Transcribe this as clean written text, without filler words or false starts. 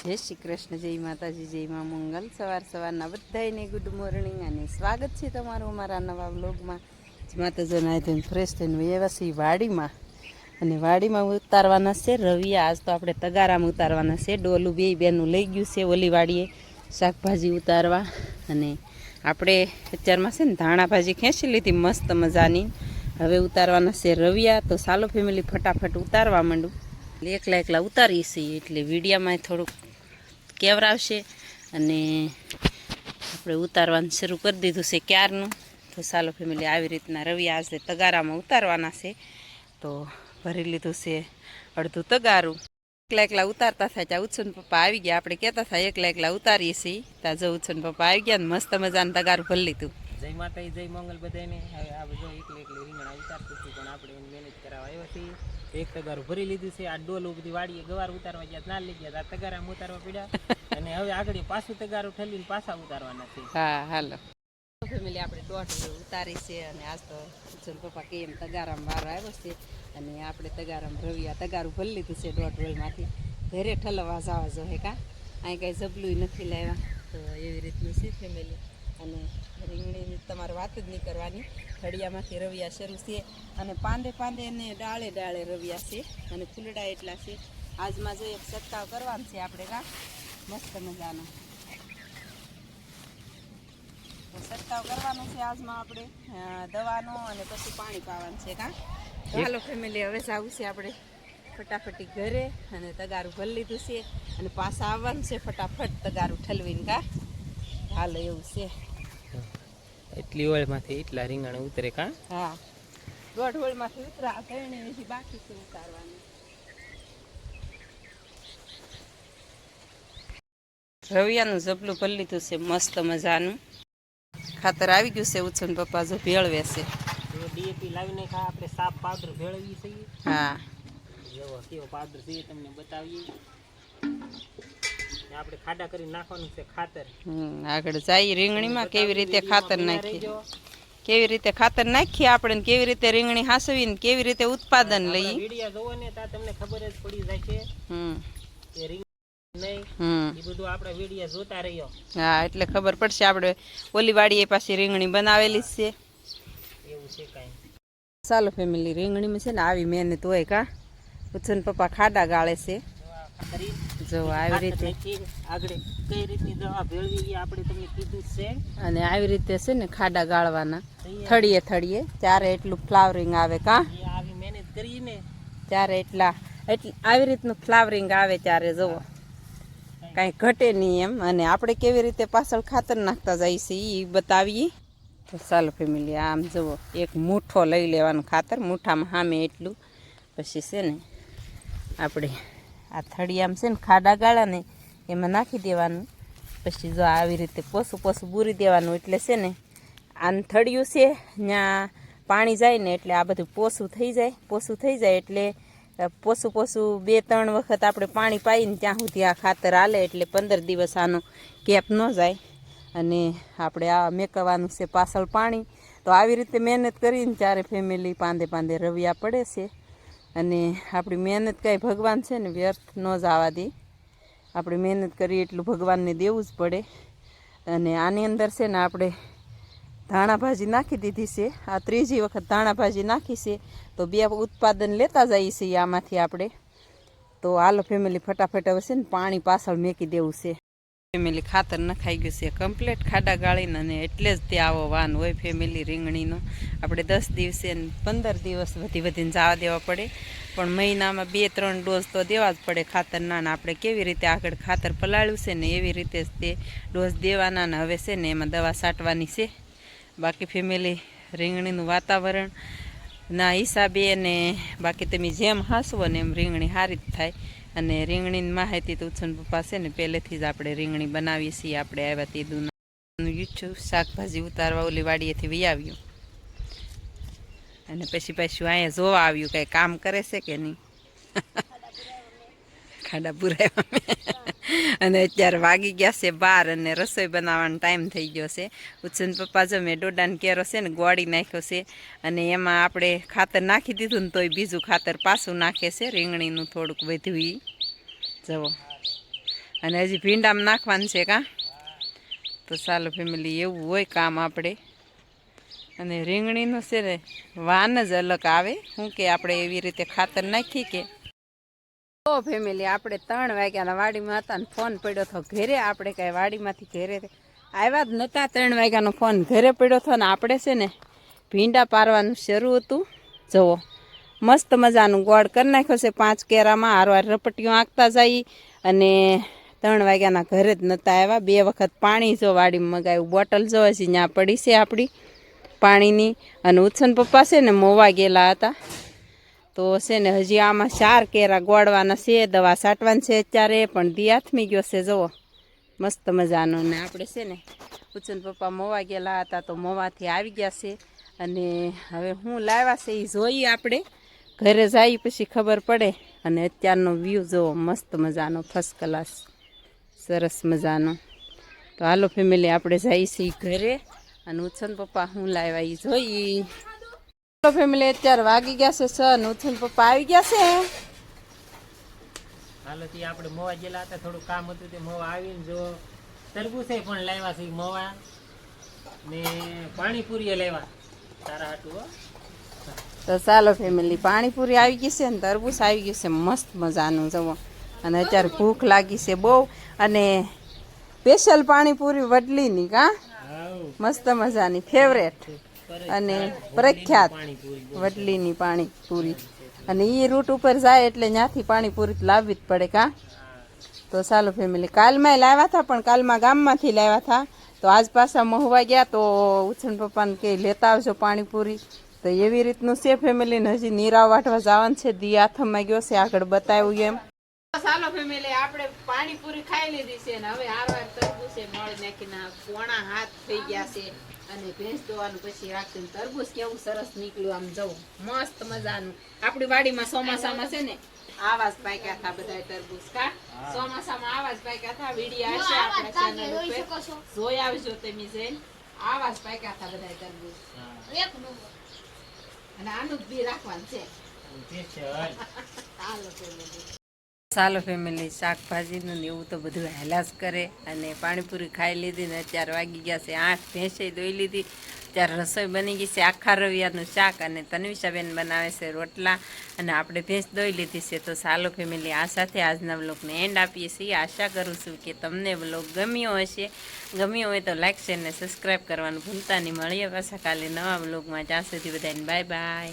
જય શ્રી કૃષ્ણ, જય માતાજી, જય મા મંગલ. સવારના બધાને ગુડ મોર્નિંગ અને સ્વાગત છે તમારું અમારા નવા વ્લોગમાં. માતાજીને આવી ફ્રેશ થઈને એવા છે વાડીમાં, અને વાડીમાં ઉતારવાના છે રવિયા. આજ તો આપણે તગારામાં ઉતારવાના છે. ડોલું બે બેનું લઈ ગયું છે ઓલી વાડીએ શાકભાજી ઉતારવા, અને આપણે અત્યારમાં છે ને ધાણા ભાજી ખેંચી લીધી મસ્ત મજાની. હવે ઉતારવાના છે રવિયા. તો ચાલો ફેમિલી ફટાફટ ઉતારવા માંડું. એકલા ઉતારીએ છીએ એટલે વિડીયામાં થોડુંક કેવરાવશે, અને આપણે ઉતારવાનું શરૂ કરી દીધું છે ક્યારનું. તો ચાલો ફેમિલી આવી રીતના રવિયા આજે તગારામાં ઉતારવાના છે. તો ભરી લીધું છે અડધું તગારું. એકલા ઉતારતા થાય ત્યાં ઉછન પપ્પા આવી ગયા. આપણે કહેતા થાય એકલા ઉતારીએ છીએ, ત્યાં જો ઉછન પપ્પા આવી ગયા ને મસ્ત મજાનું તગારું ભરી લીધું. જય માતાજી, જય મંગલ બધાને. હવે આ બધો એકલી રીંગણા ઉતારતું છું, પણ આપણે એને મહેનત કરાવવા આવ્યા છીએ. એક તગારું ભરી લીધું છે. આ ડોલું બધી વાડીએ ગવાર ઉતારવા ગયા ના લઈ ગયા, આ તગારામાં ઉતારવા પડ્યા. અને હવે આગળ પાછું તગારું ઠેલીને પાછા ઉતારવાના છે. હા હાલો ફેમિલી, આપણે દોઢ ઉતારી છે. અને આજ તો ઉછન પપ્પા કેમ તગારામાં વારો આવ્યો છે, અને આપણે તગારામાં રવિયા તગારું ભરી લીધું છે દોઢ રોલમાંથી. ઘરે ઠલવા જવા જો હે કા, અહીં કાંઈ જબલું નથી લાવ્યા. તો એવી રીતનું છે ફેમિલી. અને રીંગણીની તમારે વાત જ નહીં કરવાની. ઘડિયામાંથી રવિયા શરૂ છે, અને પાંદે ને ડાળે રવિયા છે, અને ફૂલડા એટલા છે. આજમાં જો એક છંટકાવ કરવાનો છે આપણે કા, મસ્ત મજાનો છંટકાવ કરવાનો છે આજમાં આપણે દવાનો, અને પછી પાણી પાવાનું છે કા. હાલો ફેમિલી, હવે જવું છે આપણે ફટાફટી ઘરે, અને તગારું ભરી લીધું છે, અને પાછા આવવાનું છે ફટાફટ તગારું ઠલવીને કા. હાલો એવું છે. એટલી ઓળમાંથી એટલા રીંગણા ઉતરે કા. હા, દોઢ હોળમાંથી ઉતરા ત્રણે બાકી છે ઉતારવાનું. રવિયાનું જબલું ભરી લીધું છે મસ્ત મજાનું. ખાતર આવી ગયું છે. ઉછન પપ્પા જો ભેળવે છે. ડીએપી લાવીને આપણે સાપ પાવડર ભેળવીએ છીએ. હા, જેવો કેવો પાવડર છે તમને બતાવીએ. આપણે ખાડા કરી નાખવાનું છે ખાતર. આગળ જાય રીંગણીમાં કેવી રીતે ખાતર નાખીએ, કેવી રીતે ખાતર નાખીએ આપણે, કેવી રીતે રીંગણી હાસવીને કેવી રીતે ઉત્પાદન લઈએ. વિડિયો જોવો ને ત્યાં તમને ખબર જ પડી જાય છે કે રીંગણી નહીં એ બધું આપણે વિડિયો જોતા રહ્યો. હા, એટલે ખબર પડશે. આપણે ઓલી વાડીએ પાછી રીંગણી બનાવેલી છે એવું છે કાંઈ. ચાલો ફેમિલી, રીંગણીમાં છે ને આવી મહેનત હોય કા. ઉછન પપ્પા ખાડા ગાળે છે જો આવી રીતે. આગળ કઈ રીતની દવા ભેળવી આપણે તમને કીધું છે. અને આવી રીતે છે ને ખાડા ગાળવાના થળીએ ત્યારે એટલું ફ્લાવરિંગ આવે કા. આવી મહેનત કરીને ત્યારે આવી રીતનું ફ્લાવરિંગ આવે ત્યારે જુઓ કાંઈ ઘટે નહીં એમ. અને આપણે કેવી રીતે પાછળ ખાતર નાખતા જઈએ છીએ એ બતાવીએ. તો ચાલો ફેમિલી, આમ જુઓ એક મૂઠો લઈ લેવાનું ખાતર, મૂઠામાં સામે એટલું. પછી છે ને આપણે આ થળિયામાં છે ને ખાડા ગાળા ને એમાં નાખી દેવાનું. પછી જો આવી રીતે પોસું બૂરી દેવાનું. એટલે છે ને આને થળિયું છે ત્યાં પાણી જાય ને એટલે આ બધું પોસું થઈ જાય. એટલે પોસું 2-3 વખત આપણે પાણી પાઈને ત્યાં સુધી આ ખાતર હાલે. એટલે 15 દિવસ આનો કેપ ન જાય. અને આપણે આ મેકવાનું છે પાછળ પાણી. તો આવી રીતે મહેનત કરીને ત્યારે ફેમિલી પાંદે રવિયા પડે છે. અને આપણી મહેનત કાંઈ ભગવાન છે ને વ્યર્થ ન જવા દે. આપણે મહેનત કરીએ એટલું ભગવાનને દેવું જ પડે. અને આની અંદર છે ને આપણે ધાણા ભાજી નાખી દીધી છે. આ ત્રીજી વખત ધાણા ભાજી નાખી છે. તો 2 ઉત્પાદન લેતા જઈએ છીએ આમાંથી આપણે. તો હાલો ફેમિલી ફટાફટ હવે છે ને પાણી પાછળ મેકી દેવું છે. ફેમિલી ખાતર નખાઈ ગયું છે કમ્પ્લીટ ખાડા ગાળીને, અને એટલે જ તે આવો વાન હોય ફેમિલી રીંગણીનો. આપણે 10 દિવસે 15 દિવસ વધીને જવા દેવા પડે, પણ મહિનામાં 2-3 ડોઝ તો દેવા જ પડે ખાતરના. ને આપણે કેવી રીતે આગળ ખાતર પલાળ્યું છે ને એવી રીતે જ તે ડોઝ દેવાના. ને હવે છે ને એમાં દવા છાંટવાની છે. બાકી ફેમિલી રીંગણીનું વાતાવરણ ના હિસાબે, ને બાકી તમે જેમ હાંસવો ને એમ રીંગણી સારી જ થાય. અને રીંગણીની માહિતી તો ઉછન પપ્પા છે ને પહેલેથી જ આપણે રીંગણી બનાવીએ છીએ. આપણે આવ્યા તે દૂધનું યુચ્છું શાકભાજી ઉતારવા ઓલી વાડીએથી વી આવ્યું, અને પછી પાછું અહીંયા જોવા આવ્યું કાંઈ કામ કરે છે કે નહીં. ખાડા પુરાવ્યા. અને અત્યારે વાગી ગયા છે 12, અને રસોઈ બનાવવાનો ટાઈમ થઈ ગયો છે. ઉછન પપ્પા જો મેં ડોડાને કેરો છે ને ગોળી નાખ્યો છે, અને એમાં આપણે ખાતર નાખી દીધું ને તોય બીજું ખાતર પાછું નાખે છે. રીંગણીનું થોડુંક વધ્યું એ જવો. અને હજી ભીંડામાં નાખવાનું છે કાં? તો ચાલો ફેમિલી, એવું હોય કામ આપણે. અને રીંગણીનું છે ને વાન જ અલગ આવે, શું કે આપણે એવી રીતે ખાતર નાખી કે. તો ફેમિલી, આપણે 3 વાગ્યાના વાડીમાં હતા ને ફોન પડ્યો હતો ઘરે. આપણે કાંઈ વાડીમાંથી ઘરે આવ્યા જ નહોતા. 3 વાગ્યાનો ફોન ઘરે પડ્યો હતો ને આપણે છે ને ભીંડા પારવાનું શરૂ હતું. જુઓ મસ્ત મજાનું ગોળ કરી નાખ્યો છે 5 કેરામાં. હારવાર રપટીઓ આંકતા જાય. અને 3 વાગ્યાના ઘરે જ નહોતા આવ્યા. 2 વખત પાણી જો વાડીમાં મગાવ્યું. બોટલ જો હજી ત્યાં પડી છે આપણી પાણીની. અને ઉછન પપ્પા છે ને મોવા ગયેલા હતા. તો છે ને હજી આમાં 4 કેરા ગોળવાના છે. દવા છાંટવાની છે અત્યારે, પણ દી હાથમી ગયો છે જુઓ મસ્ત મજાનો. ને આપણે છે ને ઉછન પપ્પા મોવા ગયેલા હતા તો મોવાથી આવી ગયા છે. અને હવે હું લાવ્યા છે એ જોઈએ આપણે. ઘરે જઈ પછી ખબર પડે. અને અત્યારનો વ્યૂ જુઓ મસ્ત મજાનો, ફર્સ્ટ ક્લાસ, સરસ મજાનો. તો હાલો ફેમિલી, આપણે જઈએ છીએ ઘરે. અને ઉછન પપ્પા હું લાવ્યા એ જોઈ. હાલો ફેમિલી, અત્યારે વાગી ગયા છે 6 ને ઉછન પપ્પા આવી ગયા છે. હાલો થી આપણે મોવા ગયેલા હતા, થોડું કામ હતું તે મોવા આવીને જો તરબૂચે પણ લાવ્યા છે મોવા ને પાણીપુરી લાવ્યા તારા હાટું હો. તો ચાલો ફેમિલી, પાણીપુરી આવી ગઈ છે ને તરબૂચ આવી ગયું છે મસ્ત મજાનું જુઓ. અને અત્યારે ભૂખ લાગી છે બહુ. અને સ્પેશિયલ પાણીપુરી વડલીની કાં, મસ્ત મજાની ફેવરેટ અને પ્રખ્યાત વડલીની પાણીપુરી. અને એ રૂટ ઉપર જાય એટલે ત્યાંથી પાણીપુરી લાવવી જ પડે કાં. તો ચાલો ફેમિલી, કાલમાંય લાવ્યા હતા પણ કાલમાં ગામમાંથી લાવ્યા હતા. તો આજ પાછા મહુવા ગયા તો ઉછન પપ્પાને કે લેતા આવજો પાણીપુરી. તો એવી રીતનું છે ફેમિલીને. હજી નીરાવ વાટવા જવાનું છે. દી હાથમાં ગયો છે, આગળ બતાવ્યું એમ. ચાલો ફેમિલી, આપણે પાણીપુરી ખાઈ લીધી છે ને હવે હારવાર તરબૂચે મળ નાખીને પોણા હાથ થઈ ગયા છે. અને ભેંસ દોવાનું પછી રાખીને તરબૂચ કેવું સરસ નીકળ્યું આમ જવું મસ્ત મજાનું. આપણી વાડીમાં ચોમાસામાં છે ને આવા જ પાક્યા હતા બધા તરબૂચ કા. ચોમાસામાં આવા જ પાક્યા હતા. વિડીયો આવશે આપણા ચેનલ ઉપર, જોઈ આવજો તમે જઈને. આવા જ પાક્યા હતા બધા તરબૂચ. અને આનું જ બી રાખવાનું છે. ચાલો ફેમિલી, શાકભાજીનું ને એવું તો બધું હેલા જ કરે. અને પાણીપુરી ખાઈ લીધી ને અત્યારે વાગી ગયા છે 8. ભેંસે દોઈ લીધી. ત્યારે રસોઈ બની ગઈ છે આખા રવિયાનું શાક. અને તન્વિષાબેન બનાવે છે રોટલા. અને આપણે ભેંસ દોઈ લીધી છે. તો ચાલો ફેમિલી, આ સાથે આજના વ્લોગને એન્ડ આપીએ છીએ. આશા કરું છું કે તમને વ્લોગ ગમ્યો હશે. ગમ્યો હોય તો લાઈક, શેર ને સબસ્ક્રાઈબ કરવાનું ભૂલતા નહીં. મળીએ પાછા કાલે નવા વ્લોગમાં. ત્યાં સુધી બધાને બાય બાય.